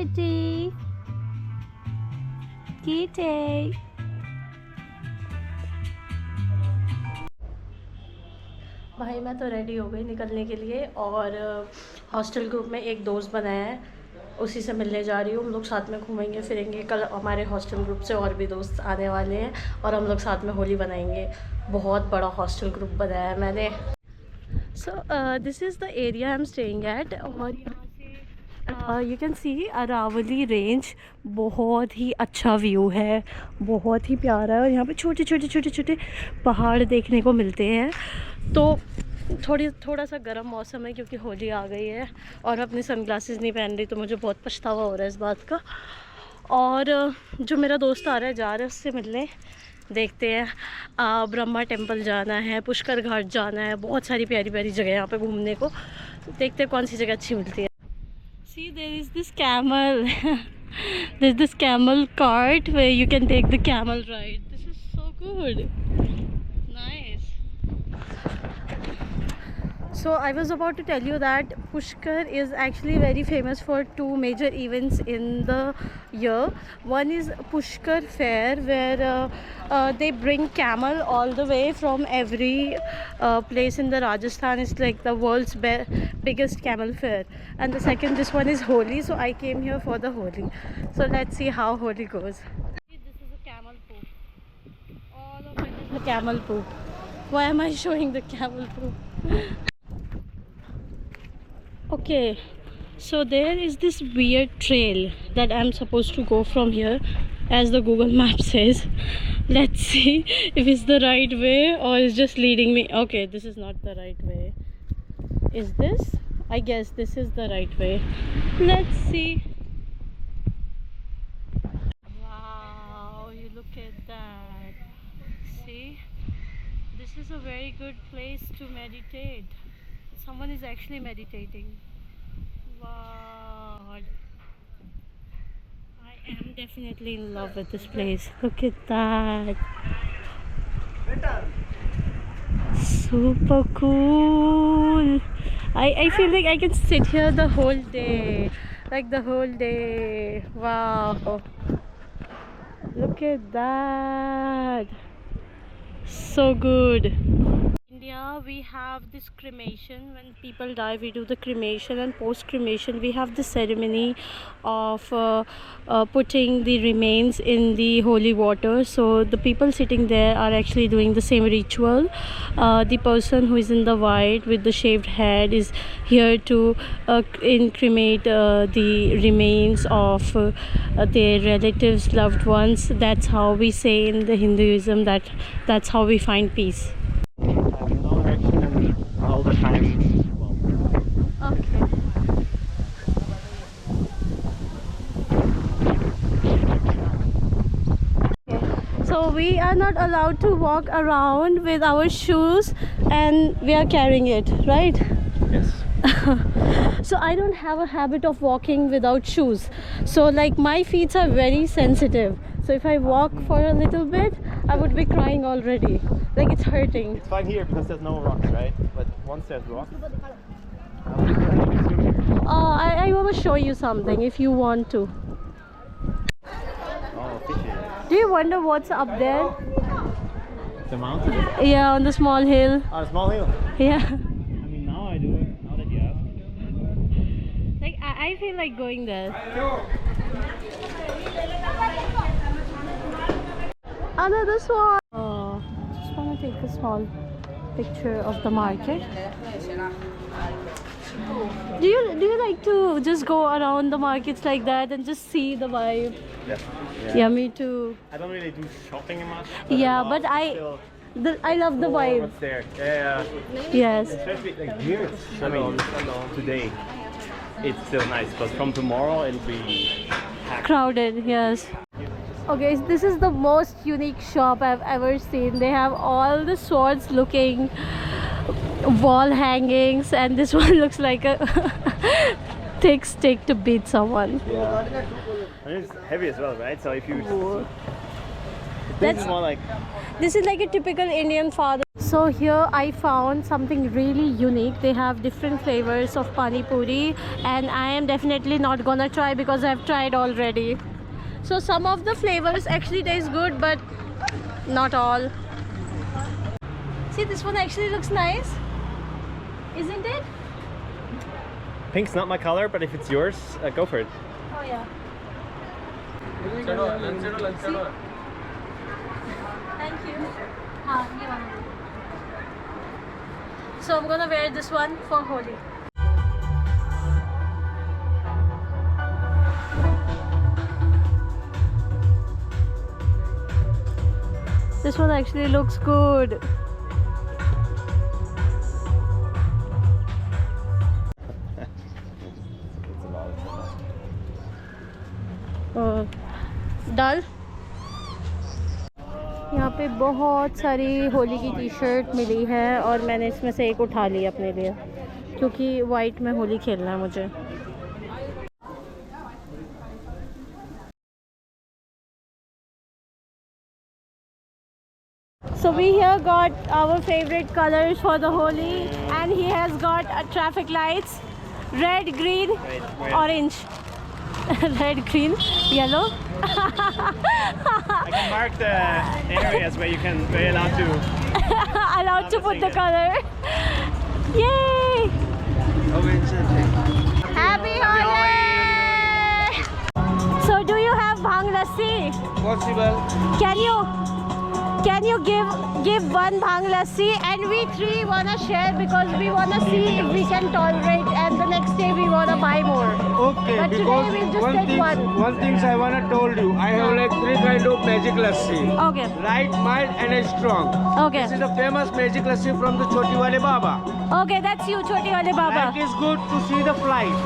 kitty. Kitty. भाई मैं तो रेडी हो गई निकलने के लिए और हॉस्टल ग्रुप में एक दोस्त बनाया है, उसी से मिलने जा रही हूँ। हम लोग साथ में घूमेंगे फिरेंगे। कल हमारे हॉस्टल ग्रुप से और भी दोस्त आने वाले हैं और हम लोग साथ में होली बनाएंगे। बहुत बड़ा हॉस्टल ग्रुप बनाया है मैंने। So this is the area I am staying at और यहाँ से you can see Aravalli range. बहुत ही अच्छा व्यू है, बहुत ही प्यारा है और यहाँ पे छोटे छोटे छोटे छोटे पहाड़ देखने को मिलते हैं। तो थोड़ा सा गर्म मौसम है क्योंकि होली आ गई है और अपनी सनग्लासेस नहीं पहन रही, तो मुझे बहुत पछतावा हो रहा है इस बात का। और जो मेरा दोस्त आ रहा है, जा रहा है उससे मिलने। देखते हैं, ब्रह्मा टेम्पल जाना है, पुष्कर घाट जाना है, बहुत सारी प्यारी प्यारी जगह यहाँ पे घूमने को। देखते हैं कौन सी जगह अच्छी मिलती है। See there is this camel there's this camel cart where you can take the camel ride. This is so good. Nice. So I was about to tell you that Pushkar is actually very famous for two major events in the year. One is Pushkar Fair, where they bring camel all the way from every place in the Rajasthan. It's like the world's biggest camel fair. And the second, this one is Holi. So I came here for the Holi. So let's see how Holi goes. This is a camel poo. All of it is the camel poo. Why am I showing the camel poo? Okay, so there is this weird trail that I'm supposed to go from here, as the Google map says. Let's see if it's the right way or it's just leading me. Okay, this is not the right way. Is this? I guess this is the right way. Let's see. Wow, you look at that. See, this is a very good place to meditate. Someone is actually meditating. Wow, I am definitely in love with this place. Look at that. Super cool. I feel like I can sit here the whole day, like the whole day. Wow, look at that. So good. India, we have this cremation. When people die, we do the cremation, and post cremation we have the ceremony of putting the remains in the holy water. So the people sitting there are actually doing the same ritual. The person who is in the white with the shaved head is here to cremate the remains of their relatives, loved ones. That's how we say in the Hinduism that's how we find peace. All the time. Okay. So we are not allowed to walk around with our shoes and we are carrying it, right? Yes. So I don't have a habit of walking without shoes. So like my feet are very sensitive. So if I walk for a little bit, I would be crying already. Like it's hurting. It's fine here because there's no rocks, right? But once there's rocks, I want to show you something if you want to. oh, fishes. Do you wonder what's up there? The mountain? Yeah, on the small hill. Oh, small hill. Yeah. I mean, now I do it. Now that you have. Like I feel like going there. Another swan. Oh, just want to take a small picture of the market. Do you like to just go around the markets like that and just see the vibe? Yeah, me too. I don't really do shopping much. Yeah, but I love the vibe. What's there? Yeah. Yes. Especially like here. I mean, today it's still nice, but from tomorrow it'll be packed. Crowded, yes. Okay, this is the most unique shop I've ever seen. They have all the swords looking wall hangings, and this one looks like a thick stick to beat someone. Yeah. And it's heavy as well, right? So if you Ooh. this is more like This is like a typical Indian father. So here I found something really unique. They have different flavors of pani puri, and I am definitely not gonna try because I've tried already. So some of the flavors actually taste good, but not all. See, this one actually looks nice, isn't it? Pink's not my color, but if it's yours, go for it. Oh yeah. Thank you. So I'm gonna wear this one for Holi. This one actually looks good. डल यहाँ पे बहुत सारी होली की T shirt मिली है और मैंने इसमें से एक उठा ली अपने लिए क्योंकि वाइट में होली खेलना है मुझे. So we here got our favorite colors for the Holi, and he has got traffic lights: red, green, orange. Red, green, yellow. I can mark the areas where you're allowed to. Allowed to put the color. Yay! Happy Holi! So do you have bhang lassi? Possible. Can you give one bhang lassi, and we three wanna share because we wanna see if we can tolerate, and the next day we wanna buy more. Okay, But today because we'll just take one. things I wanna told you. I have like 3 kind of magic lassi. Okay. Light, mild and strong. Okay. This is the famous magic lassi from the Choti Wale Baba. Okay, that's you, Choti Wale Baba. Light is good to see the flight.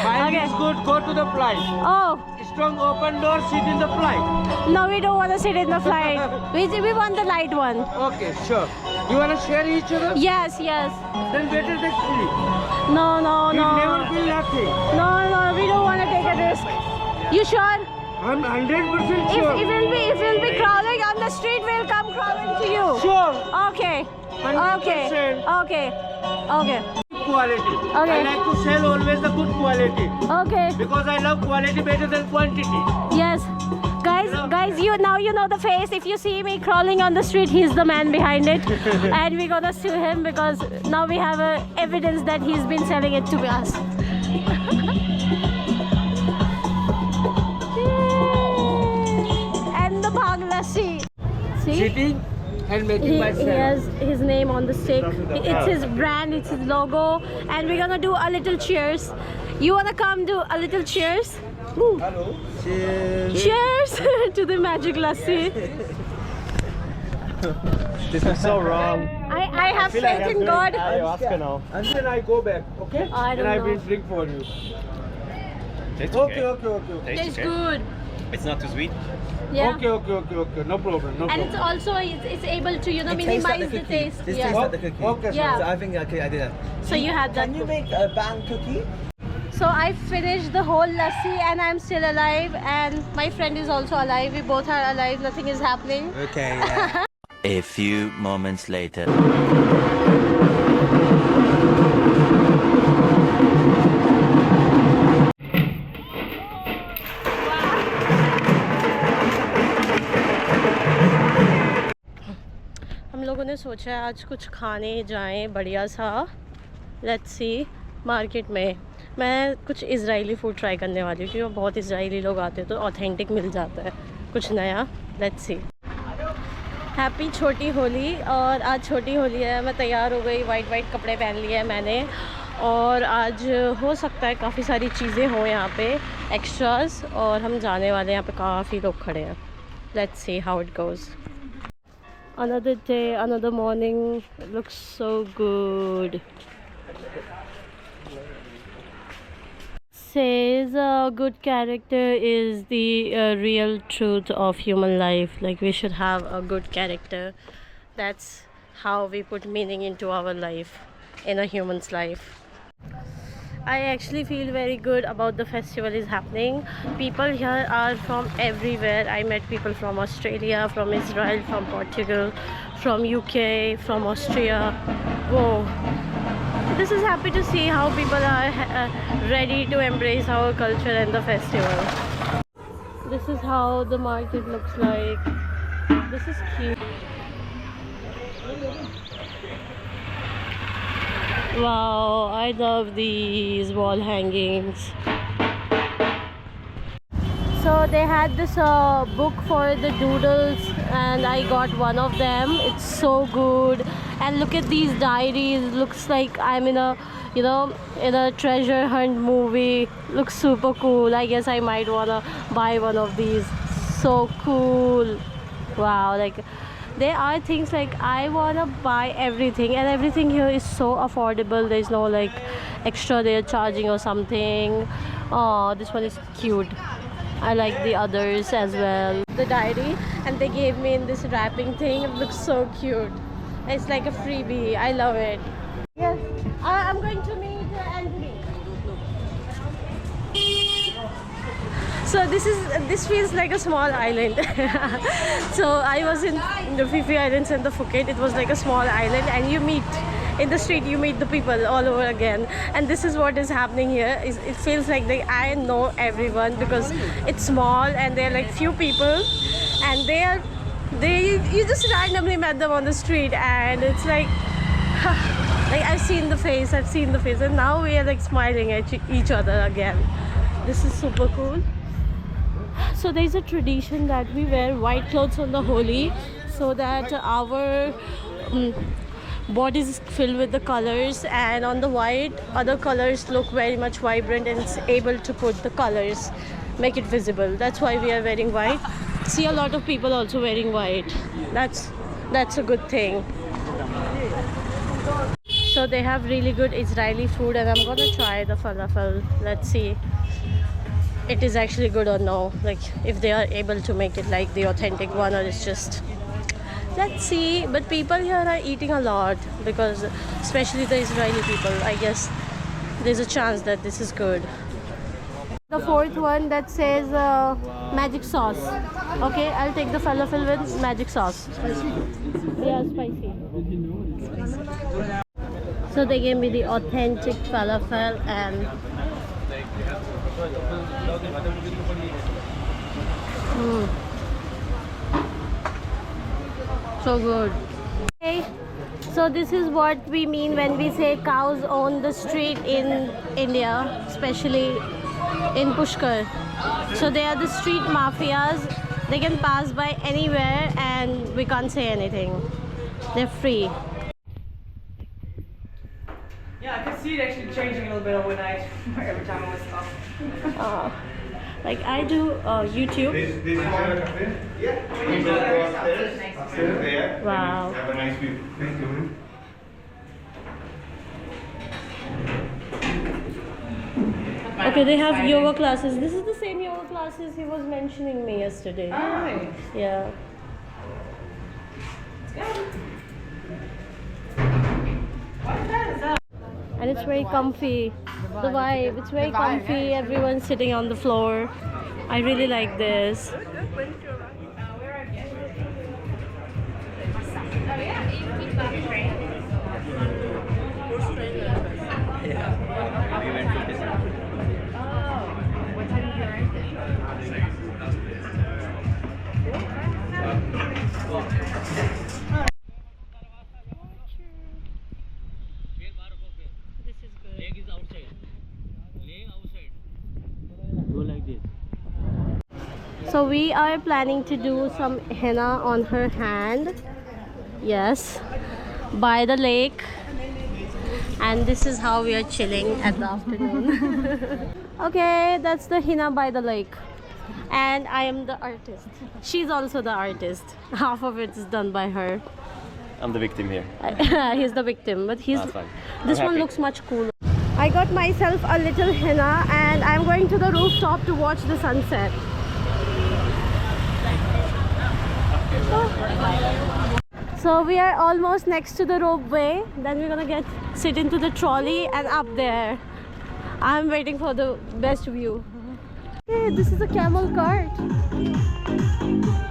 Mild Okay. is good, go to the flight. Oh, Strong open door, sit in the flight. no, we don't want to sit in the flight. We want the light one. Okay, sure. You wanna share each other? Yes, yes. Then better take 3. No, no, You no. never feel nothing. No, no, we don't want to take a risk. You sure? I'm 100% sure. If we'll be crawling on the street, we'll come crawling to you. Sure. Okay. 100%. Okay. Okay. Quality. Okay. I like to sell always the good quality Okay. because I love quality better than quantity. Yes. Guys, you know the face. If you see me crawling on the street, he's the man behind it. And we're gonna sue him because now we have evidence that he's been selling it to us. And the bhang lassi. See? Sitting and making He myself. has his name on the stick. It's his brand, it's his logo, and we're gonna do a little cheers. You wanna come do a little cheers? Woo. Hello. Cheers. Cheers to the magic lassi. This is so wrong. I have faith in God. Ayahuasca now. And then I go back, okay? I don't and I know. will drink for you. Tastes Okay. Tastes good. It's not too sweet. Yeah. Okay. No problem. And it's also it's able to It tastes minimize like the the cookie. taste. This Yeah. tastes like the cookie. Okay, Yeah. So I think I did that. So you had that. Can you make a bang cookie? So I finished the whole lassi and I'm still alive, and my friend is also alive. We both are alive. Nothing is happening. Okay, yeah. A few moments later. हम लोगों ने सोचा है आज कुछ खाने जाएं बढ़िया सा. Let's see. मार्केट में मैं कुछ इजरायली फूड ट्राई करने वाली हूँ क्योंकि बहुत इजरायली लोग आते हैं तो ऑथेंटिक मिल जाता है कुछ नया. Let's see. हैप्पी छोटी होली. और आज छोटी होली है. मैं तैयार हो गई. वाइट कपड़े पहन लिए हैं मैंने. और आज हो सकता है काफ़ी सारी चीज़ें हों यहाँ पे एक्स्ट्रास, और हम जाने वाले हैं. यहाँ पे काफ़ी लोग खड़े हैं. Let's see how it goes. Another day, another morning. It looks so good. Says a good character is the real truth of human life. Like we should have a good character. That's how we put meaning into our life, in a human's life. I actually feel very good about the festival is happening. People here are from everywhere. I met people from Australia, from Israel, from Portugal, from UK, from Austria. Whoa. This is happy to see how people are ready to embrace our culture and the festival. This is how the market looks like. This is cute. Wow, I love these wall hangings. So they had this book for the doodles and I got one of them. It's so good. And look at these diaries. Looks like I'm in a, you know, in a treasure hunt movie. Looks super cool. I guess I might wanna buy one of these. So cool. Wow, like there are things like I wanna buy everything, and everything here is so affordable. There's no like extra they're charging or something. Oh, this one is cute. I like the others as well. The diary, and they gave me in this wrapping thing. It looks so cute. It's like a freebie. I love it. Yes, I'm going to meet Anthony. So this feels like a small island. So I was in the Fifi Islands and the Phuket. It was like a small island, and you meet in the street, you meet the people all over again. And this is what is happening here. It feels like I know everyone because it's small and there are like few people, and you just randomly met them on the street, and it's like like I've seen the face, and now we are like smiling at each other again. This is super cool. So there's a tradition that we wear white clothes on the Holi so that our bodies filled with the colors, and on the white other colors look very much vibrant and it's able to put the colors, make it visible. That's why we are wearing white. See a lot of people also wearing white. That's a good thing. So they have really good Israeli food, and I'm gonna try the falafel. Let's see it is actually good or no, like if they are able to make it like the authentic one, or it's just, let's see. But people here are eating a lot because especially the Israeli people, I guess there's a chance that this is good. The fourth one that says magic sauce. Okay, I'll take the falafel with magic sauce. Yeah, spicy. So they gave me the authentic falafel, and so good. Okay, so this is what we mean when we say cows own the street in India, especially in Pushkar. So they are the street mafias. They can pass by anywhere and we can't say anything. They're free. Yeah, I could see it actually changing a little bit overnight every time I was off. Like I do YouTube. Wow. Have a nice view. Thank you. Okay, they have yoga classes. This is the same yoga classes he was mentioning me yesterday. All right. Yeah. And it's very comfy. The vibe, it's very comfy. Everyone's sitting on the floor. I really like this. So we are planning to do some henna on her hand. Yes, by the lake. And this is how we are chilling at the afternoon. Okay, that's the henna by the lake. And I am the artist. She's also the artist. Half of it is done by her. I'm the victim here. He's the victim, but he's That's fine. this I'm one happy. looks much cooler. I got myself a little henna and I'm going to the rooftop to watch the sunset. So we are almost next to the ropeway. Then we're gonna sit into the trolley and up there. I'm waiting for the best view. Hey, this is a camel cart.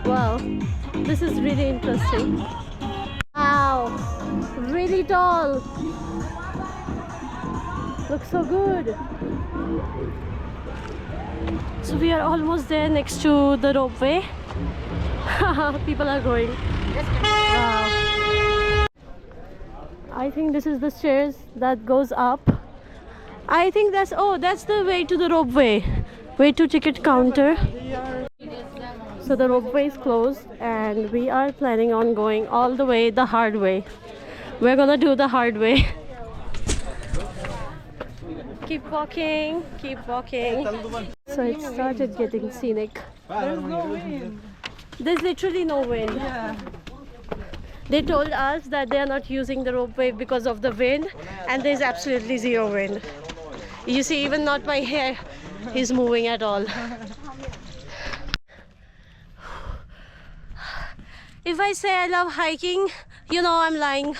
Wow, this is really interesting. Wow, really tall. Looks so good. So we are almost there next to the ropeway. People are going. Wow. I think this is the stairs that goes up. I think that's the way to the ropeway. Way to ticket counter. So the ropeway is closed and we are planning on going all the way the hard way. We're gonna do the hard way. Keep walking, keep walking. So it started getting scenic. There's no wind. There's literally no wind. Yeah. They told us that they are not using the ropeway because of the wind, and there's absolutely zero wind. You see, even not my hair is moving at all. If I say I love hiking, you know I'm lying.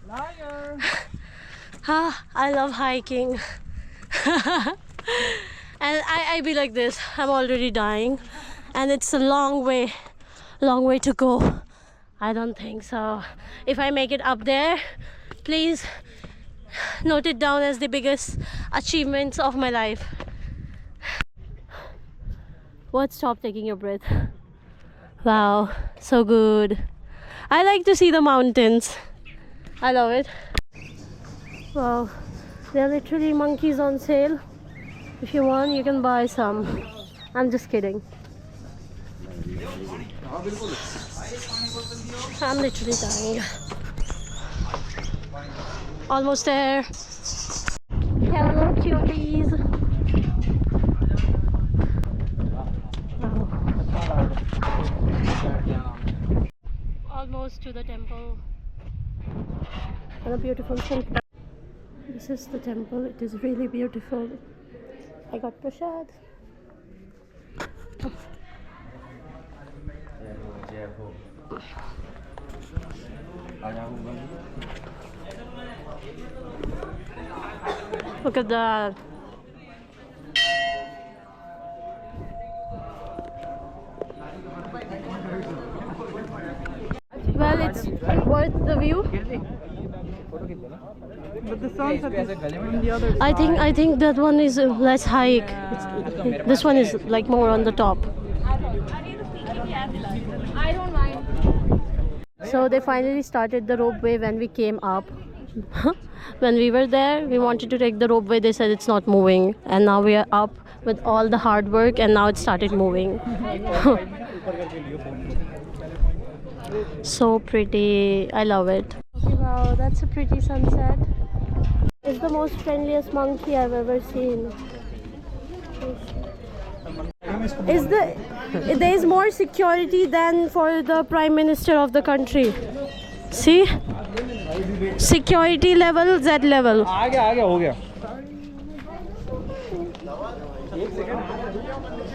Liar. I love hiking. And I be like this. I'm already dying. And it's a long way to go. I don't think so. If I make it up there, please note it down as the biggest achievements of my life. What? Stop taking your breath. Wow, so good. I like to see the mountains. I love it. Wow, there are literally monkeys on sale. If you want, you can buy some. I'm just kidding. I'm literally dying. Almost there. Hello, cuties. Wow. Almost to the temple. And a beautiful sunset. This is the temple. It is really beautiful. I got prasad. Look at that. Well, it's worth the view. But the sunset is on the other side. I think that one is less hike. This one is like more on the top. I don't mind. So they finally started the ropeway when we came up. When we were there, we wanted to take the ropeway. They said it's not moving, and now we are up with all the hard work, and now it started moving. So pretty. I love it. Okay, wow, that's a pretty sunset. It's the most friendliest monkey I've ever seen. There is more security than for the Prime Minister of the country. See? Security level, Z level. आ गया हो गया.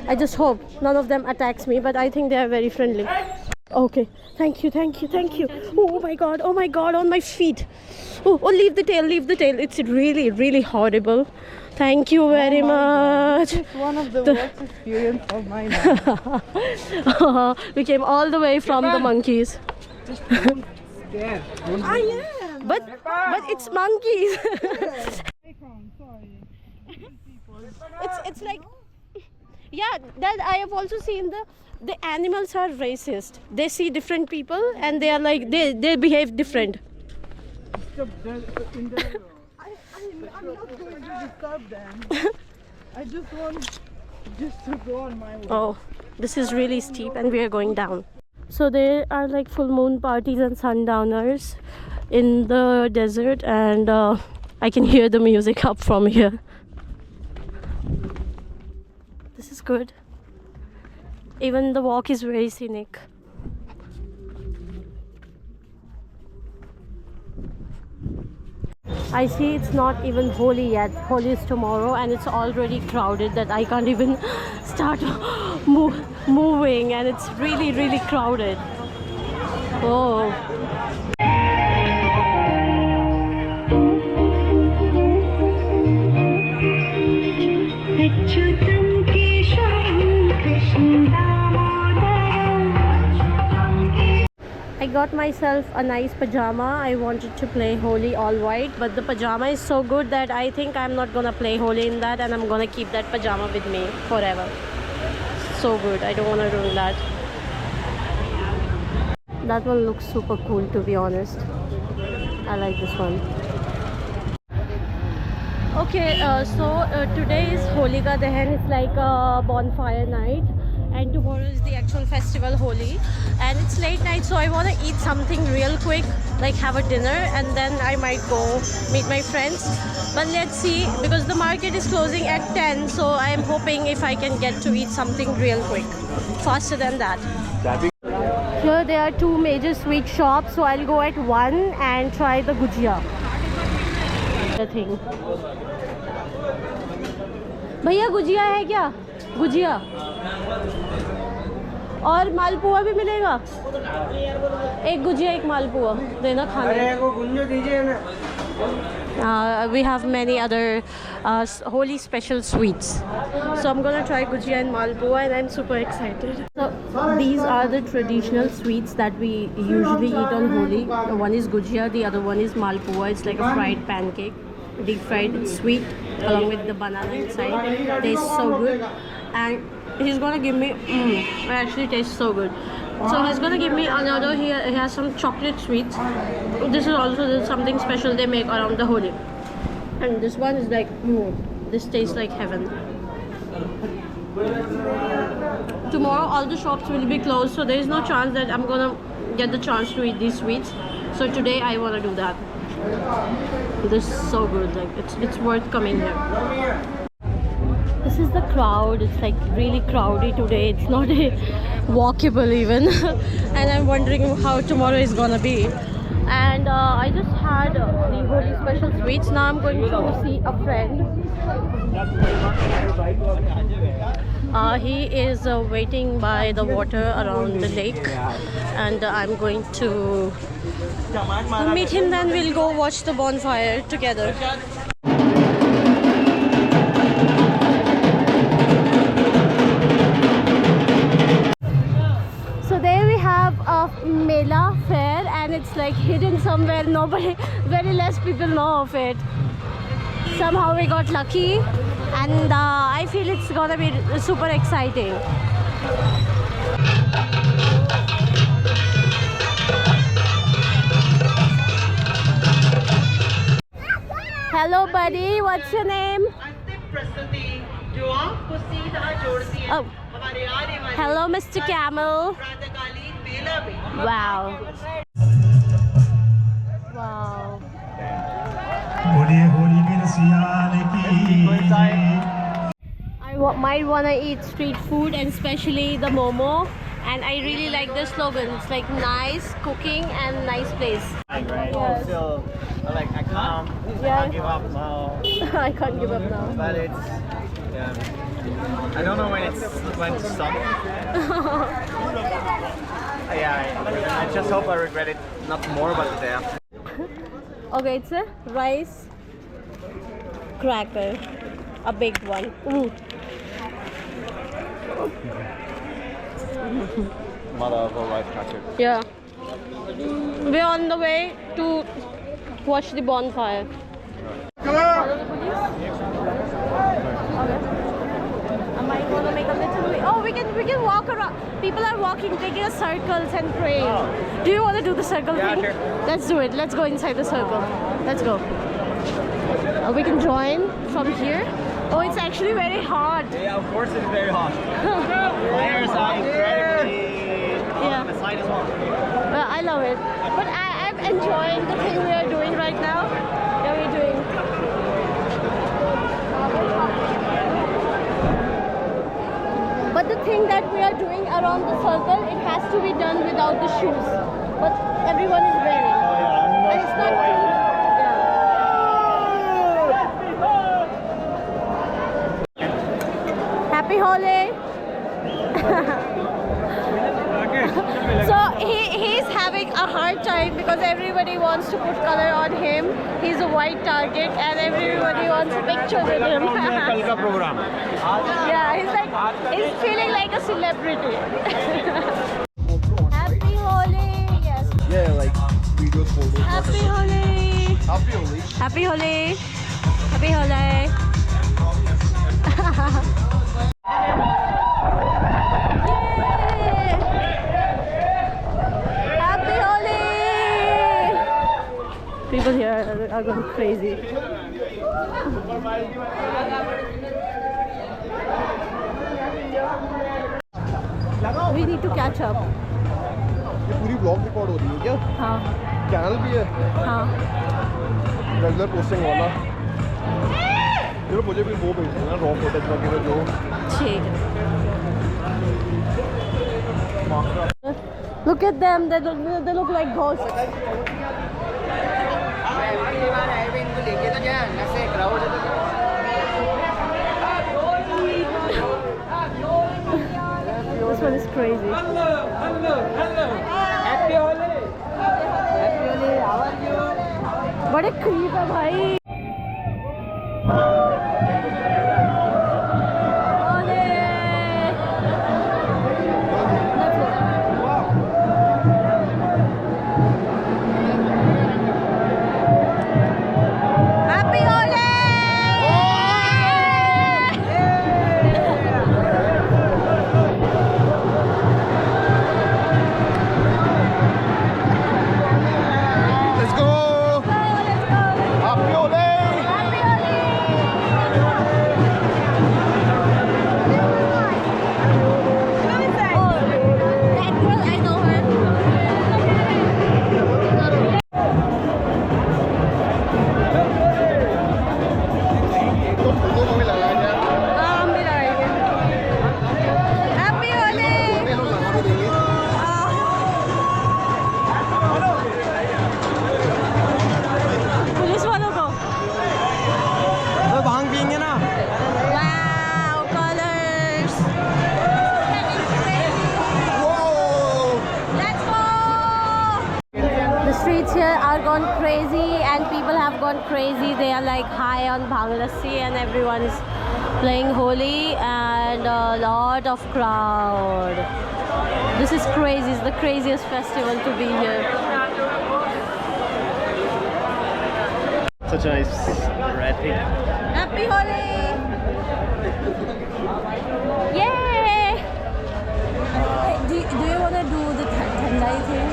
I just hope none of them attacks me, but I think they are very friendly. Okay, thank you. Oh my god, on my feet. Oh, leave the tail. It's really, really horrible. Thank you very much. It's one of the worst experience of my life. We came all the way from the monkeys. Scared. I am. But it's monkeys. It's like, yeah, that I have also seen the animals are racist. They see different people and they are like they behave different. I'm not going to disturb them. I just want to go on my way. Oh, this is really steep and we are going down. So there are like full moon parties and sundowners in the desert, and I can hear the music up from here. This is good. Even the walk is very scenic. I see it's not even Holi yet. Holi is tomorrow and it's already crowded that I can't even start moving, and it's really, really crowded. Oh. got myself a nice pajama. I wanted to play Holi all white, but the pajama is so good that I think I'm not gonna play Holi in that, and I'm gonna keep that pajama with me forever. So good. I don't want to ruin that. That one looks super cool, to be honest. I like this one. Okay, today is Holika Dahan. It's like a bonfire night, and tomorrow is the actual festival Holi, and it's late night, so I want to eat something real quick, like have a dinner, and then I might go meet my friends. But let's see, because the market is closing at 10, so I am hoping if I can get to eat something real quick, faster than that. Here there are two major sweet shops, so I'll go at one and try the gujia. The thing. भैया गुजिया है क्या? गुजिया और मालपुआ भी मिलेगा? एक गुजिया एक मालपुआ देना खाने. अरे को गुंजो दीजिए ना. We have many other Holi special sweets, so I'm gonna try gujia and malpua, and I'm super excited. So these are the traditional sweets that we usually eat on Holi. One is gujia, the other one is malpua. It's like a fried pancake, deep fried. It's sweet along with the banana inside. It tastes so good, and he's gonna give me it actually tastes so good. So he's gonna give me another. He has some chocolate sweets. This is also something special they make around the Holi, and this one is like this tastes like heaven. Tomorrow all the shops will be closed, so there is no chance that I'm gonna get the chance to eat these sweets. So today I want to do that. This is so good, like it's worth coming here. This is the crowd. It's like really crowdy today. It's not walkable even. And I'm wondering how tomorrow is gonna be. And I just had the Holi special sweets. Now I'm going to see a friend. He is waiting by the water around the lake, and I'm going to meet him. Then we'll go watch the bonfire together. So there we have a Mela fair, and it's like hidden somewhere. Very less people know of it. Somehow we got lucky, and I feel it's gonna be super exciting. Hello buddy, what's your name? Oh. Hello Mr. Camel. Wow. Wow. I might want to eat street food, and especially the momo, and I really like the slogan. It's like nice cooking and nice place. Right? Yes. So, like, I can't give up now. I can't give up now. But it's, I don't know when to stop. I just hope I regret it not more, but the day after. Okay, it's a rice cracker, a big one. Ooh. Mother of all rice crackers. Yeah. We're on the way to watch the bonfire. Follow the police? Okay. I might want to make a little way. Oh, we can walk around. People are walking, taking circles and praying. Oh. Do you want to do the circle thing? Sure. Let's do it. Let's go inside the circle. Let's go. We can join from here. Oh, it's actually very hot. Yeah, of course it's very hot. Players are incredibly Yeah. the side as well. Well, I love it. But I'm enjoying the thing we are doing right now. Yeah, we're doing. But the thing that we are doing around the circle, it has to be done without the shoes. But everyone is wearing. And it's not clean. Yeah. Happy Holi! So he's having a hard time because everybody wants to put color on him. He's a white target and everybody wants a picture with him. Yeah, he's feeling like a celebrity. Happy Holi! Yes. videos, photos. Happy Holi! Happy Holi. Happy Holi! Happy Holi! Happy Holi! People here are going crazy. We need to catch up. ये पूरी vlog record हो रही है क्या? हाँ Channel भी है हाँ regular posting वाला. चलो मुझे भी वो भेजना ना raw footage वगैरह जो. ठीक है. Look at them, they look like ghosts. This one is crazy. Happy Holi. Happy Holi. How are you? बड़े creep है भाई. Happy Holi! Let's go. Happy Holi. That girl, I know her. तो photo को भी लगाया जाए. हाँ, हम भी लगाएंगे. Happy Holi! ये लोग लगा भी देंगे. पुलिस वालों को. तो भांग पियेंगे ना. Wow, colors. Whoa. Let's go! The streets here are gone crazy and people have gone crazy. They are like high on bhang lassi and everyone is playing Holi and a lot of crowd. This is crazy. It's the craziest festival to be here. Such a nice red pig. Happy Holi! Yay! Do you want to do the thandai thing?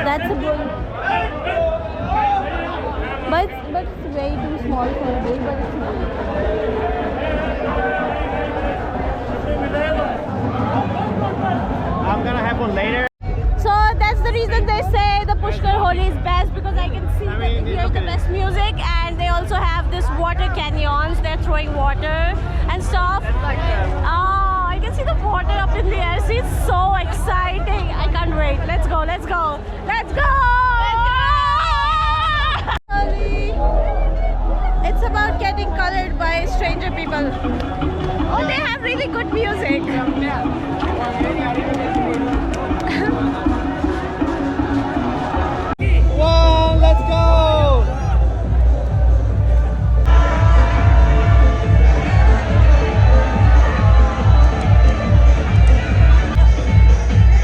That's a bull. But it's way too small for a bull, but it's not. I'm gonna have one later. So that's the reason they say the Pushkar Holi is best, because I can see that hear the best music, and they also have this water canyons. They're throwing water and stuff. Oh, I can see the water up in the air. See, it's so exciting. I can't wait. Let's go, let's go, let's go! Holi. It's about getting colored by stranger people. Oh, they have really good music. One, let's go.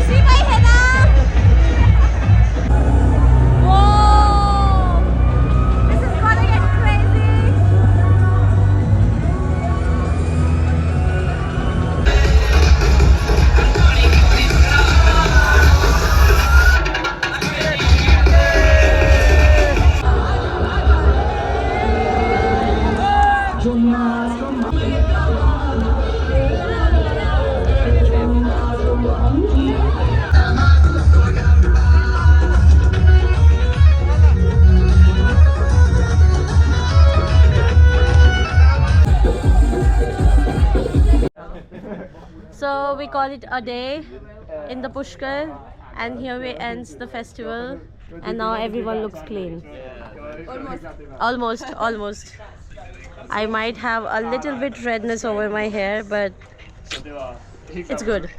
See my henna? Whoa! This is gonna get crazy. So we call it a day in the Pushkar, and here we ends the festival, and now everyone looks clean. Almost. I might have a little bit redness over my hair, but it's good.